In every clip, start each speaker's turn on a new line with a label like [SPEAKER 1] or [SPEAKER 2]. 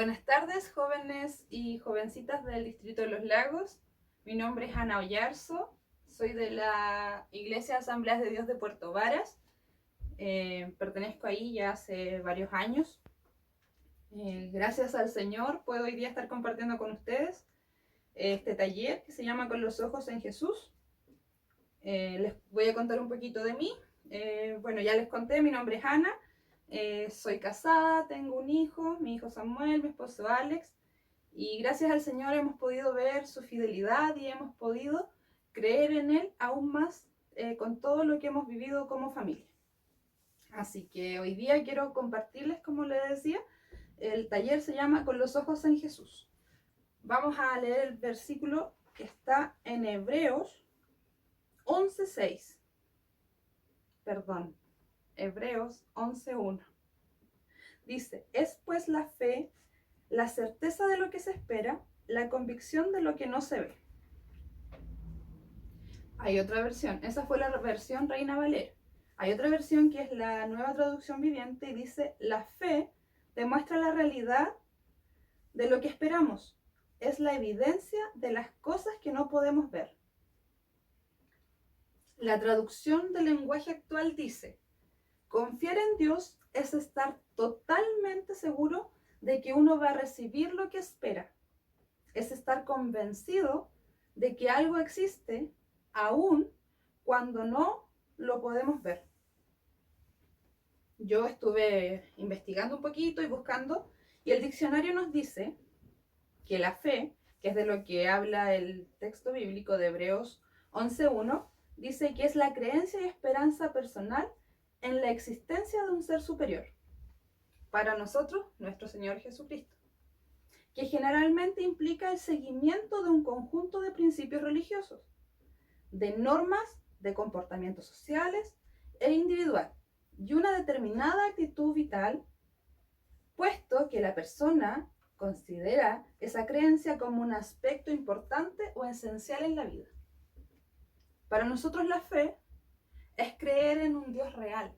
[SPEAKER 1] Buenas tardes, jóvenes y jovencitas del Distrito de los Lagos. Mi nombre es Ana Ollarzo, soy de la Iglesia Asambleas de Dios de Puerto Varas. Pertenezco ahí ya hace varios años. Gracias al Señor puedo hoy día estar compartiendo con ustedes este taller que se llama Con los Ojos en Jesús. Les voy a contar un poquito de mí. Bueno, ya les conté, mi nombre es Ana. Soy casada, tengo un hijo, mi hijo Samuel, mi esposo Alex, y gracias al Señor hemos podido ver su fidelidad y hemos podido creer en Él aún más con todo lo que hemos vivido como familia. Así que hoy día quiero compartirles, como les decía, el taller se llama Con los Ojos en Jesús. Vamos a leer el versículo que está en Hebreos 11:6. Perdón, Hebreos 11:1. Dice, es pues la fe, la certeza de lo que se espera, la convicción de lo que no se ve. Hay otra versión, esa fue la versión Reina Valera. Hay otra versión que es la Nueva Traducción Viviente y dice, la fe demuestra la realidad de lo que esperamos. Es la evidencia de las cosas que no podemos ver. La traducción del lenguaje actual dice, confiar en Dios es estar totalmente seguro de que uno va a recibir lo que espera. Es estar convencido de que algo existe aún cuando no lo podemos ver. Yo estuve investigando un poquito y buscando, y el diccionario nos dice que la fe, que es de lo que habla el texto bíblico de Hebreos 11:1, dice que es la creencia y esperanza personal en la existencia de un ser superior. Para nosotros, nuestro Señor Jesucristo, que generalmente implica el seguimiento de un conjunto de principios religiosos, de normas de comportamientos sociales e individual, y una determinada actitud vital, puesto que la persona considera esa creencia como un aspecto importante o esencial en la vida. Para nosotros la fe es creer en un Dios real,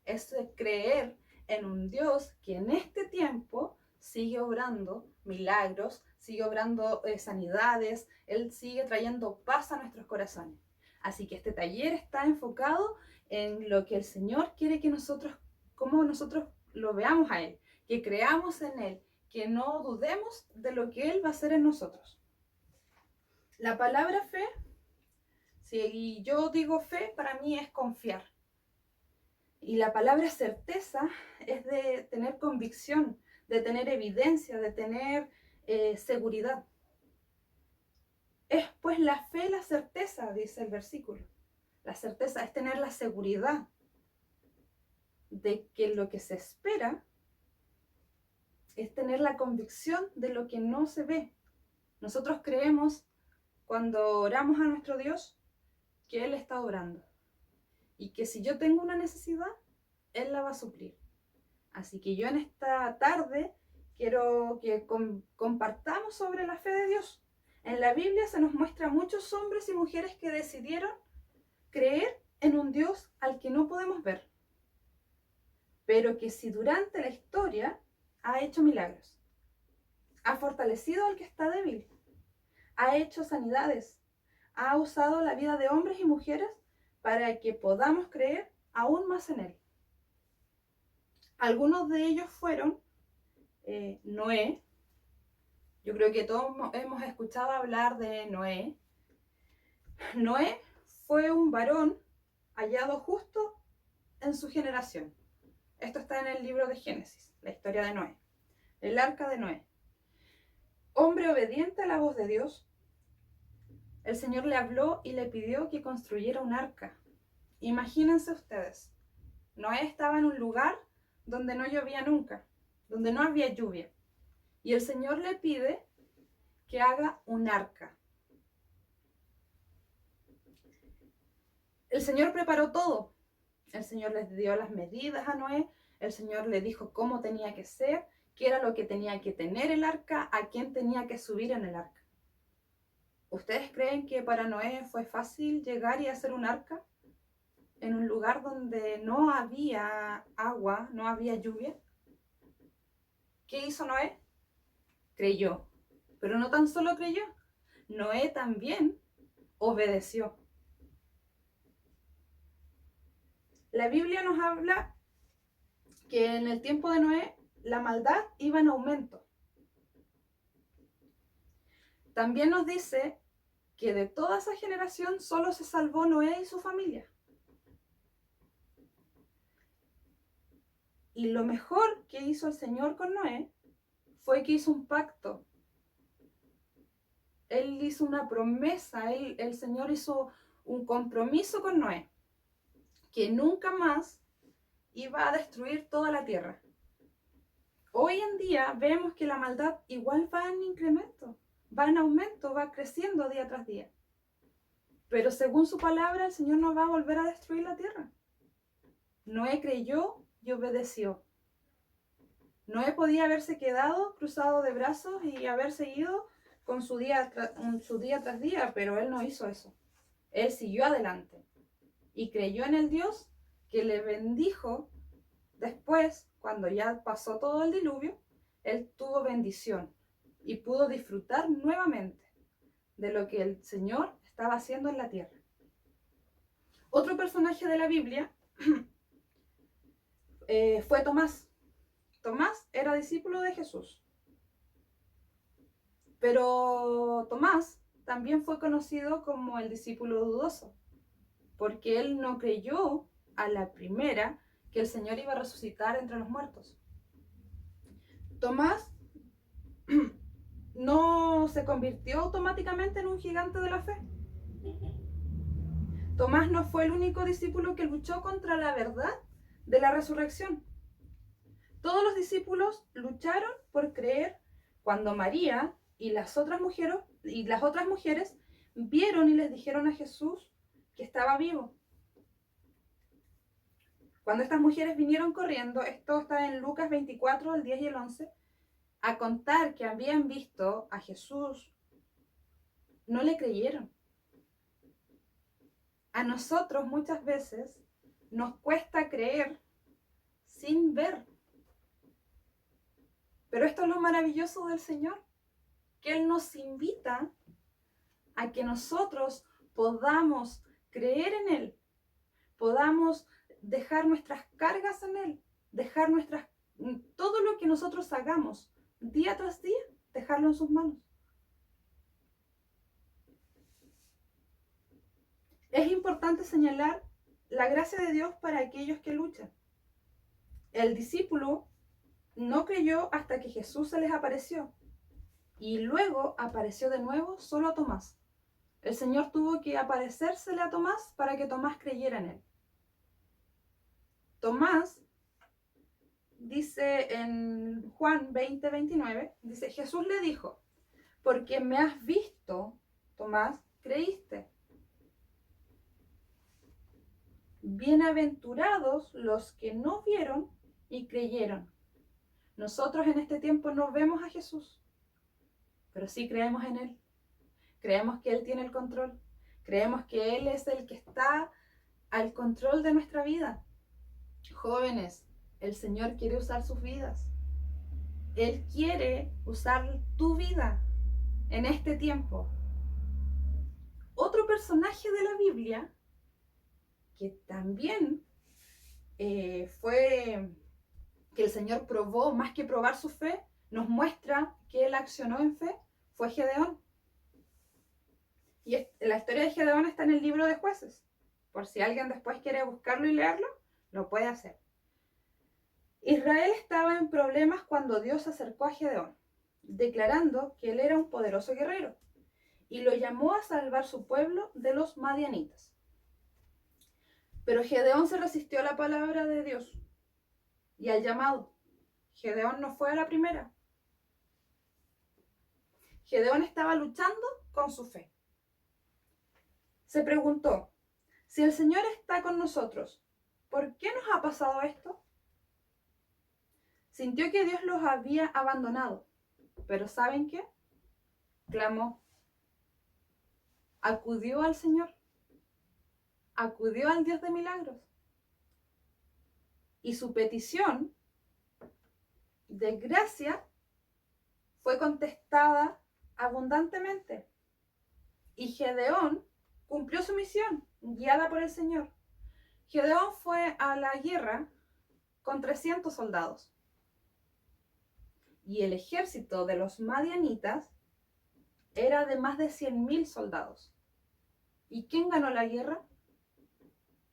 [SPEAKER 1] es creer en un Dios que en este tiempo sigue obrando milagros, sigue obrando sanidades, Él sigue trayendo paz a nuestros corazones. Así que este taller está enfocado en lo que el Señor quiere que nosotros, cómo nosotros lo veamos a Él, que creamos en Él, que no dudemos de lo que Él va a hacer en nosotros. La palabra fe, si yo digo fe, para mí es confiar. Y la palabra certeza es de tener convicción, de tener evidencia, de tener seguridad. Es pues la fe, la certeza, dice el versículo. La certeza es tener la seguridad de que lo que se espera es tener la convicción de lo que no se ve. Nosotros creemos cuando oramos a nuestro Dios que Él está obrando y que si yo tengo una necesidad, Él la va a suplir. Así que yo en esta tarde quiero que compartamos sobre la fe de Dios. En la Biblia se nos muestra muchos hombres y mujeres que decidieron creer en un Dios al que no podemos ver, pero que si durante la historia ha hecho milagros, ha fortalecido al que está débil, ha hecho sanidades, ha usado la vida de hombres y mujeres para que podamos creer aún más en Él. Algunos de ellos fueron Noé. Yo creo que todos hemos escuchado hablar de Noé. Noé fue un varón hallado justo en su generación. Esto está en el libro de Génesis, la historia de Noé, el arca de Noé. Hombre obediente a la voz de Dios, el Señor le habló y le pidió que construyera un arca. Imagínense ustedes, Noé estaba en un lugar donde no llovía nunca, donde no había lluvia. Y el Señor le pide que haga un arca. El Señor preparó todo. El Señor les dio las medidas a Noé. El Señor le dijo cómo tenía que ser, qué era lo que tenía que tener el arca, a quién tenía que subir en el arca. ¿Ustedes creen que para Noé fue fácil llegar y hacer un arca en un lugar donde no había agua, no había lluvia? ¿Qué hizo Noé? creyó. Pero no tan solo creyó, Noé también obedeció. La Biblia nos habla que en el tiempo de Noé la maldad iba en aumento. También nos dice que de toda esa generación solo se salvó Noé y su familia. Y lo mejor que hizo el Señor con Noé fue que hizo un pacto. Él hizo una promesa, el Señor hizo un compromiso con Noé, que nunca más iba a destruir toda la tierra. Hoy en día vemos que la maldad igual va en incremento, va en aumento, va creciendo día tras día. Pero según su palabra, el Señor no va a volver a destruir la tierra. Noé creyó y obedeció. Noé podía haberse quedado cruzado de brazos y haber seguido con su día tras día, pero él no hizo eso. Él siguió adelante y creyó en el Dios que le bendijo. Después, cuando ya pasó todo el diluvio, él tuvo bendición y pudo disfrutar nuevamente de lo que el Señor estaba haciendo en la tierra. Otro personaje de la Biblia fue Tomás. Tomás era discípulo de Jesús. Pero Tomás también fue conocido como el discípulo dudoso, porque él no creyó a la primera que el Señor iba a resucitar entre los muertos. Tomás no se convirtió automáticamente en un gigante de la fe. Tomás no fue el único discípulo que luchó contra la verdad de la resurrección. Todos los discípulos lucharon por creer cuando María y las otras mujeres vieron y les dijeron a Jesús que estaba vivo. Cuando estas mujeres vinieron corriendo, esto está en Lucas 24, el 10 y el 11, a contar que habían visto a Jesús, no le creyeron. A nosotros muchas veces nos cuesta creer sin ver. Pero esto es lo maravilloso del Señor, que Él nos invita a que nosotros podamos creer en Él, podamos dejar nuestras cargas en Él, dejar todo lo que nosotros hagamos día tras día, dejarlo en sus manos. Es importante señalar la gracia de Dios para aquellos que luchan. El discípulo no creyó hasta que Jesús se les apareció y luego apareció de nuevo solo a Tomás. El Señor tuvo que aparecérsele a Tomás para que Tomás creyera en él. Tomás dice en Juan 20:29, dice, Jesús le dijo, porque me has visto, Tomás, creíste. Bienaventurados los que no vieron y creyeron. Nosotros en este tiempo no vemos a Jesús, pero sí creemos en Él. Creemos que Él tiene el control. Creemos que Él es el que está al control de nuestra vida. Jóvenes, el Señor quiere usar sus vidas. Él quiere usar tu vida en este tiempo. Otro personaje de la Biblia que también fue que el Señor probó, más que probar su fe, nos muestra que Él accionó en fe, fue Gedeón. Y la historia de Gedeón está en el libro de Jueces. Por si alguien después quiere buscarlo y leerlo, lo puede hacer. Israel estaba en problemas cuando Dios se acercó a Gedeón, declarando que él era un poderoso guerrero, y lo llamó a salvar su pueblo de los madianitas. Pero Gedeón se resistió a la palabra de Dios y al llamado. Gedeón no fue a la primera. Gedeón estaba luchando con su fe. Se preguntó, si el Señor está con nosotros, ¿por qué nos ha pasado esto? Sintió que Dios los había abandonado, pero ¿saben qué? Clamó. Acudió al Señor. Acudió al Dios de milagros. Y su petición de gracia fue contestada abundantemente. Y Gedeón cumplió su misión, guiada por el Señor. Gedeón fue a la guerra con 300 soldados. Y el ejército de los madianitas era de más de 100.000 soldados. ¿Y quién ganó la guerra?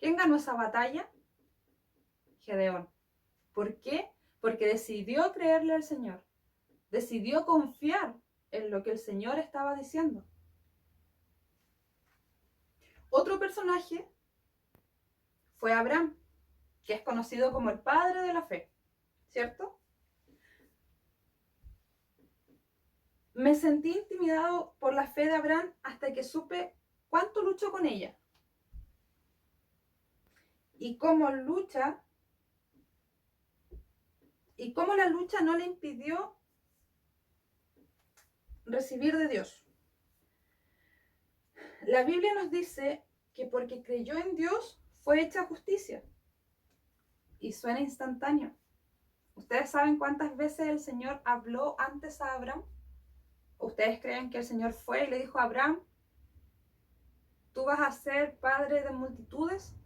[SPEAKER 1] ¿Quién ganó esa batalla? Gedeón. ¿Por qué? Porque decidió creerle al Señor. Decidió confiar en lo que el Señor estaba diciendo. Otro personaje fue Abraham, que es conocido como el padre de la fe, ¿cierto? Me sentí intimidado por la fe de Abraham hasta que supe cuánto luchó con ella. Y cómo la lucha no le impidió recibir de Dios. La Biblia nos dice que porque creyó en Dios fue hecha justicia. Y suena instantáneo. ¿Ustedes saben cuántas veces el Señor habló antes a Abraham? ¿Ustedes creen que el Señor fue y le dijo a Abraham, tú vas a ser padre de multitudes?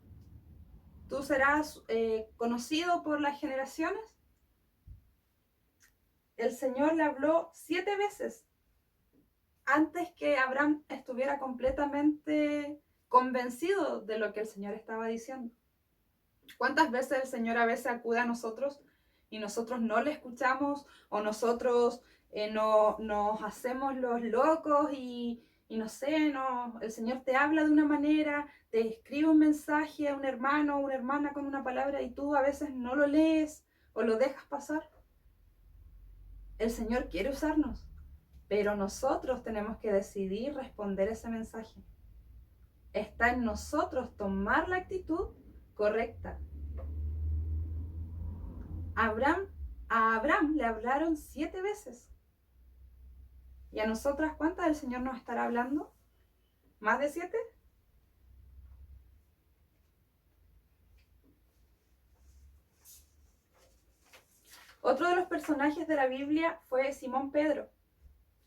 [SPEAKER 1] ¿Tú serás conocido por las generaciones? El Señor le habló 7 veces antes que Abraham estuviera completamente convencido de lo que el Señor estaba diciendo. ¿Cuántas veces el Señor a veces acude a nosotros y nosotros no le escuchamos o nosotros no nos hacemos los locos y no sé, no, el Señor te habla de una manera, te escribe un mensaje a un hermano o una hermana con una palabra y tú a veces no lo lees o lo dejas pasar? El Señor quiere usarnos, pero nosotros tenemos que decidir responder ese mensaje. Está en nosotros tomar la actitud correcta. A Abraham le hablaron 7 veces. ¿Y a nosotras cuántas el Señor nos estará hablando? ¿Más de 7? Otro de los personajes de la Biblia fue Simón Pedro,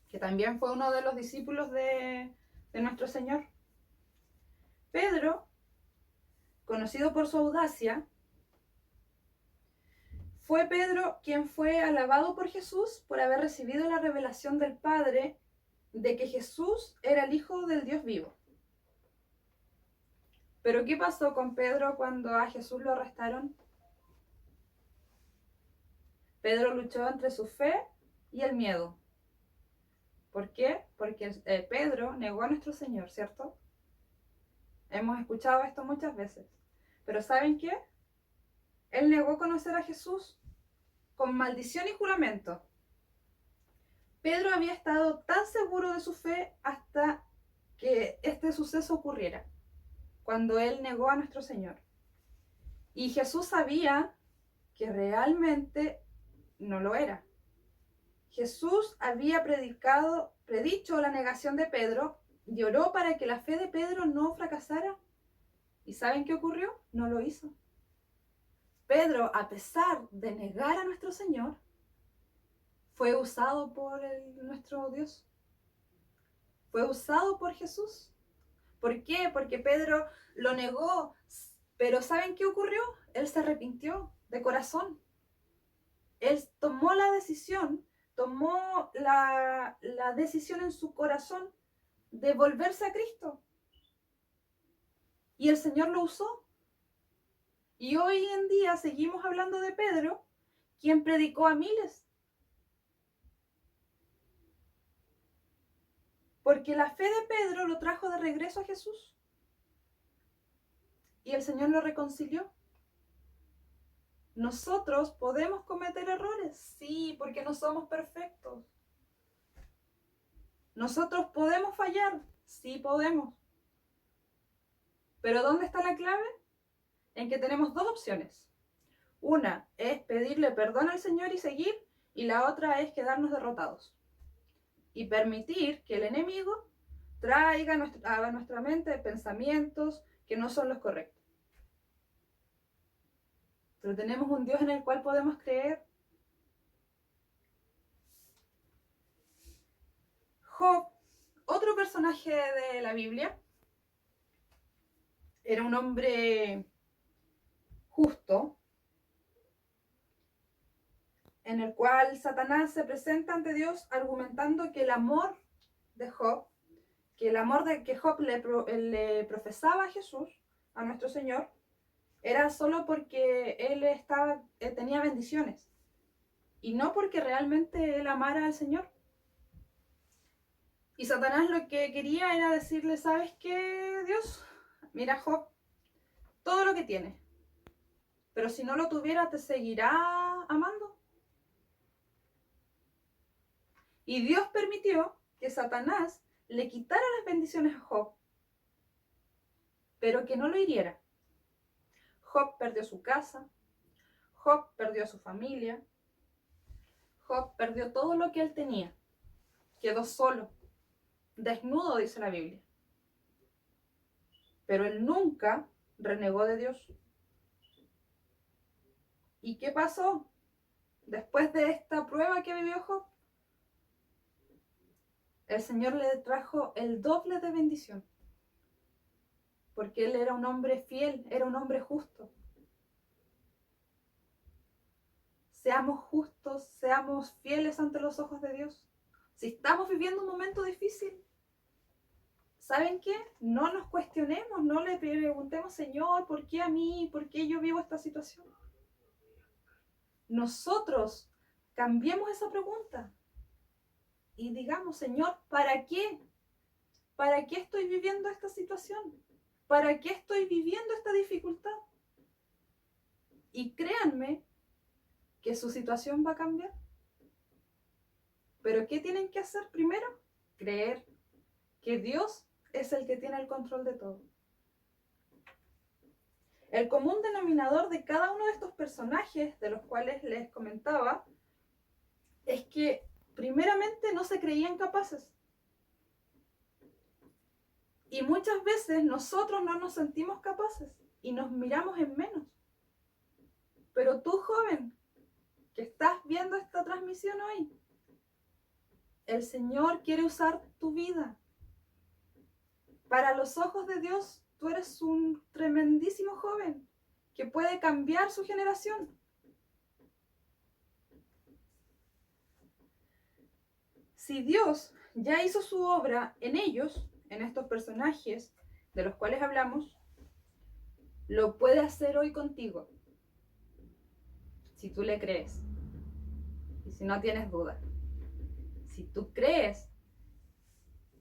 [SPEAKER 1] que también fue uno de los discípulos de nuestro Señor. Pedro, conocido por su audacia, fue Pedro quien fue alabado por Jesús por haber recibido la revelación del Padre de que Jesús era el Hijo del Dios vivo. Pero ¿qué pasó con Pedro cuando a Jesús lo arrestaron? Pedro luchó entre su fe y el miedo. ¿Por qué? Porque Pedro negó a nuestro Señor, ¿cierto? Hemos escuchado esto muchas veces. Pero ¿saben qué? Él negó conocer a Jesús con maldición y juramento. Pedro había estado tan seguro de su fe hasta que este suceso ocurriera, cuando él negó a nuestro Señor. Y Jesús sabía que realmente no lo era. Jesús había predicho la negación de Pedro y oró para que la fe de Pedro no fracasara. ¿Y saben qué ocurrió? No lo hizo. Pedro, a pesar de negar a nuestro Señor, fue usado por nuestro Dios. Fue usado por Jesús. ¿Por qué? Porque Pedro lo negó. Pero ¿saben qué ocurrió? Él se arrepintió de corazón. Él tomó la decisión en su corazón de volverse a Cristo. Y el Señor lo usó. Y hoy en día seguimos hablando de Pedro, quien predicó a miles. Porque la fe de Pedro lo trajo de regreso a Jesús. Y el Señor lo reconcilió. Nosotros podemos cometer errores, sí, porque no somos perfectos. Nosotros podemos fallar, sí podemos. Pero ¿dónde está la clave? En que tenemos 2 opciones. Una es pedirle perdón al Señor y seguir, y la otra es quedarnos derrotados. Y permitir que el enemigo traiga a nuestra mente pensamientos que no son los correctos. Pero tenemos un Dios en el cual podemos creer. Job, otro personaje de la Biblia, era un hombre justo, en el cual Satanás se presenta ante Dios argumentando que el amor de Job, que el amor de que Job le profesaba a Jesús, a nuestro Señor, era solo porque él tenía bendiciones y no porque realmente él amara al Señor. Y Satanás lo que quería era decirle, ¿sabes qué, Dios? Mira, Job, todo lo que tiene, pero si no lo tuviera, ¿te seguirá amando? Y Dios permitió que Satanás le quitara las bendiciones a Job, pero que no lo hiriera. Job perdió su casa, Job perdió a su familia, Job perdió todo lo que él tenía. Quedó solo, desnudo, dice la Biblia. Pero él nunca renegó de Dios. ¿Y qué pasó después de esta prueba que vivió Job? El Señor le trajo el doble de bendición, porque él era un hombre fiel, era un hombre justo. Seamos justos, seamos fieles ante los ojos de Dios. Si estamos viviendo un momento difícil, ¿saben qué? No nos cuestionemos, no le preguntemos, Señor, ¿por qué a mí? ¿Por qué yo vivo esta situación? Nosotros cambiemos esa pregunta y digamos, Señor, ¿para qué? ¿Para qué estoy viviendo esta situación? ¿Para qué estoy viviendo esta dificultad? Y créanme que su situación va a cambiar. Pero ¿qué tienen que hacer primero? Creer que Dios es el que tiene el control de todo. El común denominador de cada uno de estos personajes de los cuales les comentaba es que primeramente no se creían capaces. Y muchas veces nosotros no nos sentimos capaces y nos miramos en menos. Pero tú, joven, que estás viendo esta transmisión hoy, el Señor quiere usar tu vida. Para los ojos de Dios, tú eres un tremendísimo joven que puede cambiar su generación. Si Dios ya hizo su obra en ellos, en estos personajes de los cuales hablamos, lo puede hacer hoy contigo, si tú le crees y si no tienes duda. Si tú crees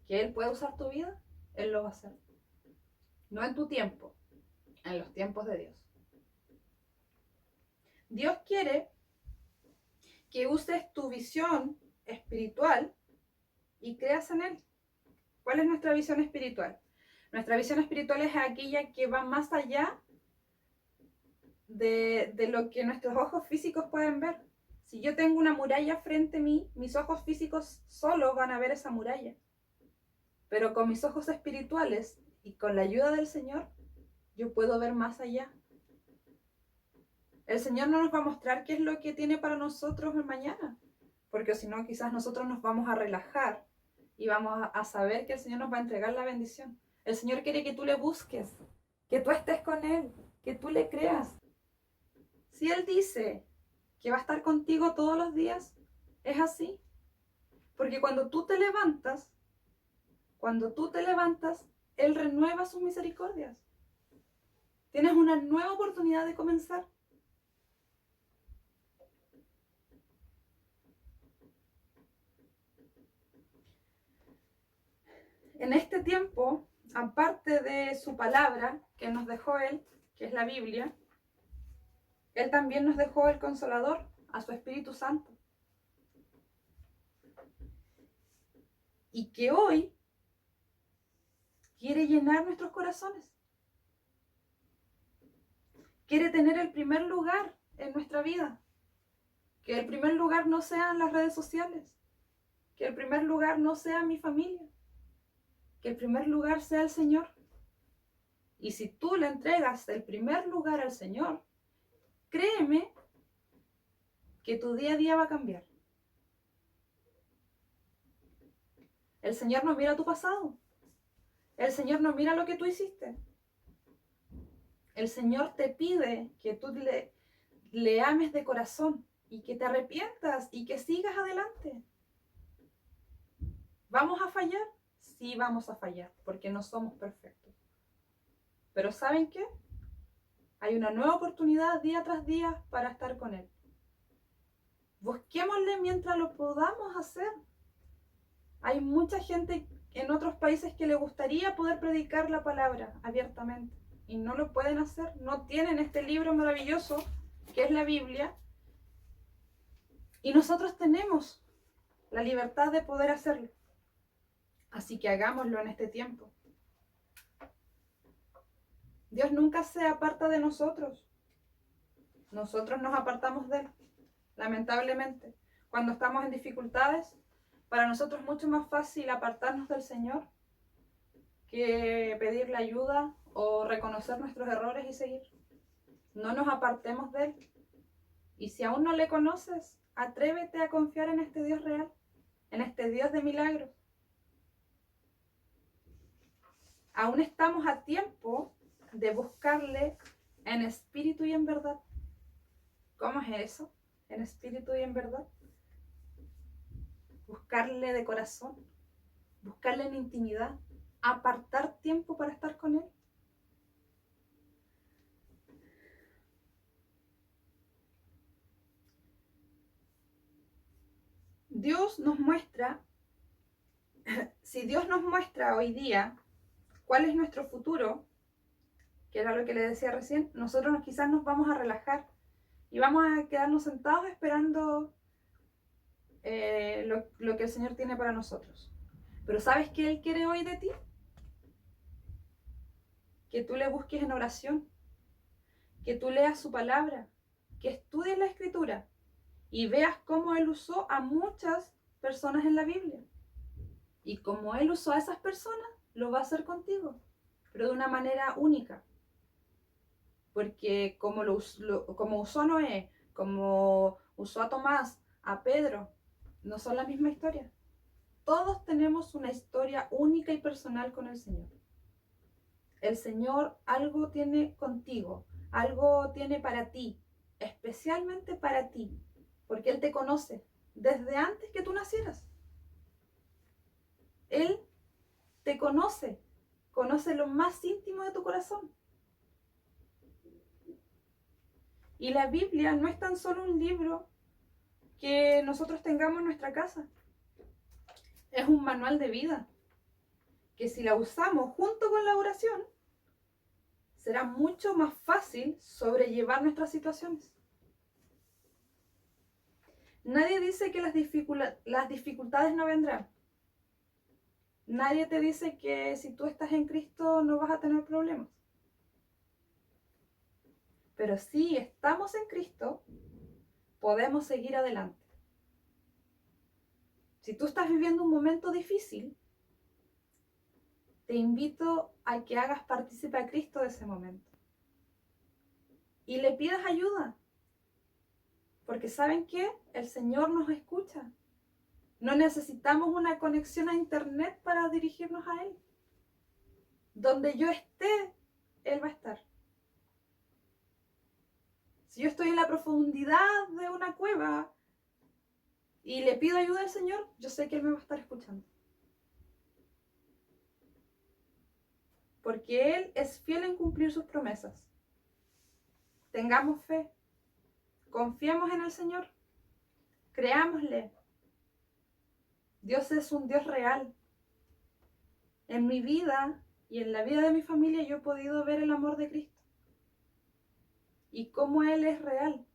[SPEAKER 1] que Él puede usar tu vida, Él lo va a hacer. No en tu tiempo, en los tiempos de Dios. Dios quiere que uses tu visión espiritual y creas en Él. ¿Cuál es nuestra visión espiritual? Nuestra visión espiritual es aquella que va más allá de lo que nuestros ojos físicos pueden ver. Si yo tengo una muralla frente a mí, mis ojos físicos solo van a ver esa muralla. Pero con mis ojos espirituales y con la ayuda del Señor, yo puedo ver más allá. El Señor no nos va a mostrar qué es lo que tiene para nosotros mañana, porque si no, quizás nosotros nos vamos a relajar y vamos a saber que el Señor nos va a entregar la bendición. El Señor quiere que tú le busques, que tú estés con Él, que tú le creas. Si Él dice que va a estar contigo todos los días, es así. Porque cuando tú te levantas, Él renueva sus misericordias. Tienes una nueva oportunidad de comenzar. En este tiempo, aparte de su palabra que nos dejó Él, que es la Biblia, Él también nos dejó el Consolador, a su Espíritu Santo. Y que hoy quiere llenar nuestros corazones. Quiere tener el primer lugar en nuestra vida. Que el primer lugar no sean las redes sociales. Que el primer lugar no sea mi familia. Que el primer lugar sea el Señor. Y si tú le entregas el primer lugar al Señor, créeme que tu día a día va a cambiar. El Señor no mira tu pasado. El Señor no mira lo que tú hiciste. El Señor te pide que tú le ames de corazón y que te arrepientas y que sigas adelante. ¿Vamos a fallar? Sí, vamos a fallar, porque no somos perfectos. Pero ¿saben qué? Hay una nueva oportunidad día tras día para estar con Él. Busquémosle mientras lo podamos hacer. Hay mucha gente en otros países que le gustaría poder predicar la palabra abiertamente y no lo pueden hacer. No tienen este libro maravilloso que es la Biblia. Y nosotros tenemos la libertad de poder hacerlo. Así que hagámoslo en este tiempo. Dios nunca se aparta de nosotros. Nosotros nos apartamos de Él, lamentablemente. Cuando estamos en dificultades, para nosotros es mucho más fácil apartarnos del Señor que pedirle ayuda o reconocer nuestros errores y seguir. No nos apartemos de Él. Y si aún no le conoces, atrévete a confiar en este Dios real, en este Dios de milagros. Aún estamos a tiempo de buscarle en espíritu y en verdad. ¿Cómo es eso? En espíritu y en verdad. Buscarle de corazón, buscarle en intimidad, apartar tiempo para estar con Él. Dios nos muestra, si Dios nos muestra hoy día cuál es nuestro futuro, que era lo que le decía recién, nosotros quizás nos vamos a relajar y vamos a quedarnos sentados esperando lo que el Señor tiene para nosotros. Pero ¿sabes qué Él quiere hoy de ti? Que tú le busques en oración, que tú leas su palabra, que estudies la Escritura y veas cómo Él usó a muchas personas en la Biblia. Y como Él usó a esas personas, lo va a hacer contigo, pero de una manera única. Porque como usó a Noé, como usó a Tomás, a Pedro, no son la misma historia. Todos tenemos una historia única y personal con el Señor. El Señor algo tiene contigo, algo tiene para ti, especialmente para ti, porque Él te conoce desde antes que tú nacieras. Él te conoce lo más íntimo de tu corazón. Y la Biblia no es tan solo un libro que nosotros tengamos en nuestra casa. Es un manual de vida que si la usamos junto con la oración, será mucho más fácil sobrellevar nuestras situaciones. Nadie dice que las dificultades no vendrán. Nadie te dice que si tú estás en Cristo no vas a tener problemas. Pero si estamos en Cristo, podemos seguir adelante. Si tú estás viviendo un momento difícil, te invito a que hagas partícipe a Cristo de ese momento. Y le pidas ayuda. Porque ¿saben qué? El Señor nos escucha. No necesitamos una conexión a internet para dirigirnos a Él. Donde yo esté, Él va a estar. Si yo estoy en la profundidad de una cueva y le pido ayuda al Señor, yo sé que Él me va a estar escuchando. Porque Él es fiel en cumplir sus promesas. Tengamos fe. Confiemos en el Señor. Creámosle. Dios es un Dios real. En mi vida y en la vida de mi familia yo he podido ver el amor de Cristo. Y cómo Él es real.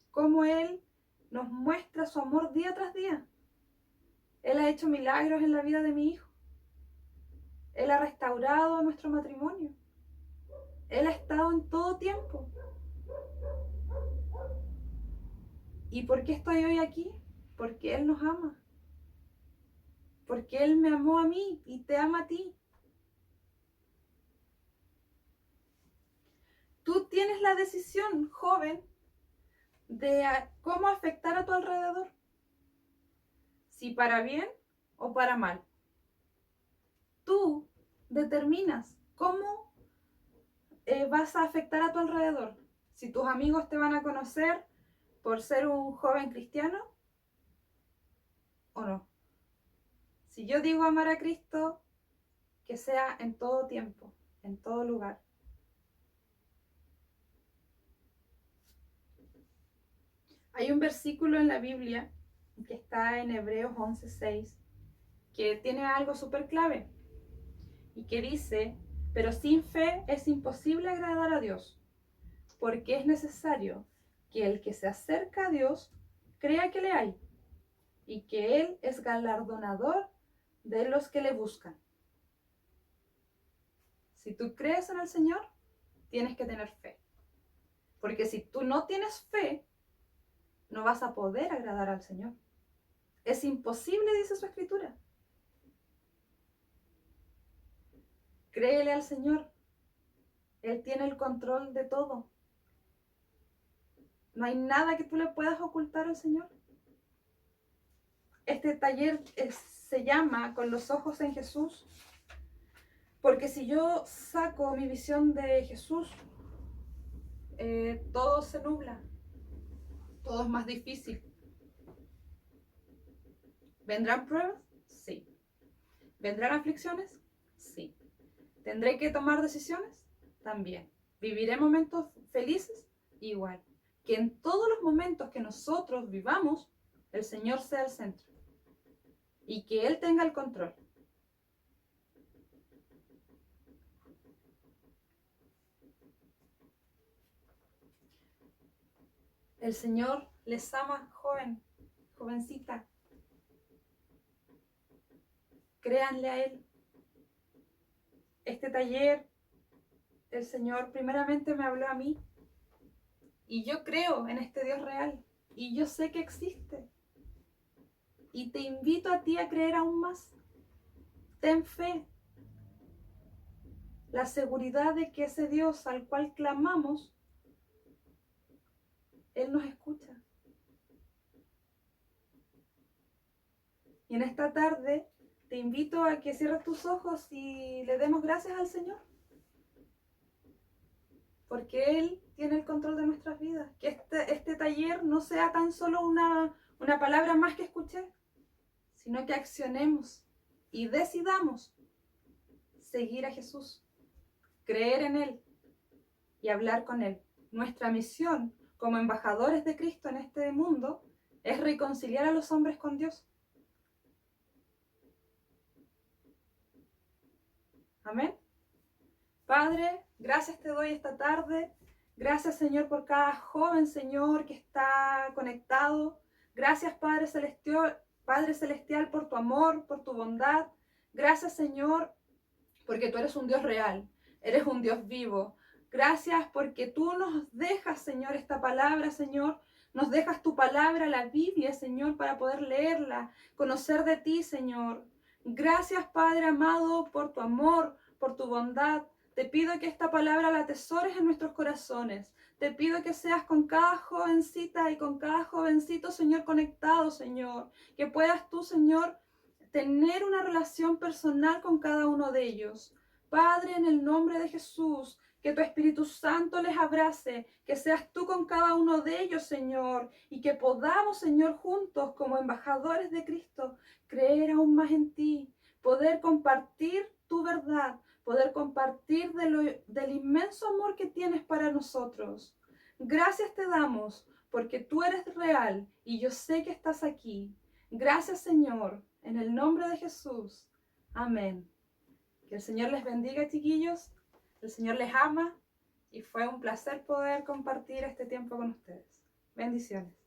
[SPEAKER 1] Cómo Él nos muestra su amor día tras día. Él ha hecho milagros en la vida de mi hijo. Él ha restaurado nuestro matrimonio. Él ha estado en todo tiempo. ¿Y por qué estoy hoy aquí? Porque Él nos ama. Porque Él me amó a mí y te ama a ti. Tú tienes la decisión, joven, de cómo afectar a tu alrededor. Si para bien o para mal. Tú determinas cómo vas a afectar a tu alrededor. Si tus amigos te van a conocer por ser un joven cristiano o no. Si yo digo amar a Cristo, que sea en todo tiempo, en todo lugar. Hay un versículo en la Biblia que está en Hebreos 11:6 que tiene algo súper clave y que dice, pero sin fe es imposible agradar a Dios, porque es necesario que el que se acerca a Dios crea que le hay y que Él es galardonador de los que le buscan. Si tú crees en el Señor, tienes que tener fe. Porque si tú no tienes fe, no vas a poder agradar al Señor. Es imposible, dice su escritura. Créele al Señor. Él tiene el control de todo. No hay nada que tú le puedas ocultar al Señor. Este taller se llama Con los ojos en Jesús. Porque si yo saco mi visión de Jesús, todo se nubla. Todo es más difícil. ¿Vendrán pruebas? Sí. ¿Vendrán aflicciones? Sí. ¿Tendré que tomar decisiones? También. ¿Viviré momentos felices? Igual. Que en todos los momentos que nosotros vivamos, el Señor sea el centro. Y que Él tenga el control. El Señor les ama, joven, jovencita. Créanle a Él. Este taller, el Señor primeramente me habló a mí. Y yo creo en este Dios real. Y yo sé que existe. Y te invito a ti a creer aún más. Ten fe. La seguridad de que ese Dios al cual clamamos, Él nos escucha. Y en esta tarde te invito a que cierres tus ojos y le demos gracias al Señor. Porque Él tiene el control de nuestras vidas. Que este taller no sea tan solo una palabra más que escuché, sino que accionemos y decidamos seguir a Jesús, creer en Él y hablar con Él. Nuestra misión como embajadores de Cristo en este mundo es reconciliar a los hombres con Dios. Amén. Padre, gracias te doy esta tarde. Gracias, Señor, por cada joven, Señor, que está conectado. Gracias, Padre Celestial, por tu amor, por tu bondad. Gracias, Señor, porque tú eres un Dios real, eres un Dios vivo. Gracias porque tú nos dejas, Señor, esta palabra, Señor. Nos dejas tu palabra, la Biblia, Señor, para poder leerla, conocer de ti, Señor. Gracias, Padre amado, por tu amor, por tu bondad. Te pido que esta palabra la atesores en nuestros corazones. Te pido que seas con cada jovencita y con cada jovencito, Señor, conectado, Señor. Que puedas tú, Señor, tener una relación personal con cada uno de ellos. Padre, en el nombre de Jesús, que tu Espíritu Santo les abrace, que seas tú con cada uno de ellos, Señor, y que podamos, Señor, juntos como embajadores de Cristo, creer aún más en ti, poder compartir tu verdad, poder compartir del inmenso amor que tienes para nosotros. Gracias te damos, porque tú eres real y yo sé que estás aquí. Gracias, Señor, en el nombre de Jesús. Amén. Que el Señor les bendiga, chiquillos. El Señor les ama y fue un placer poder compartir este tiempo con ustedes. Bendiciones.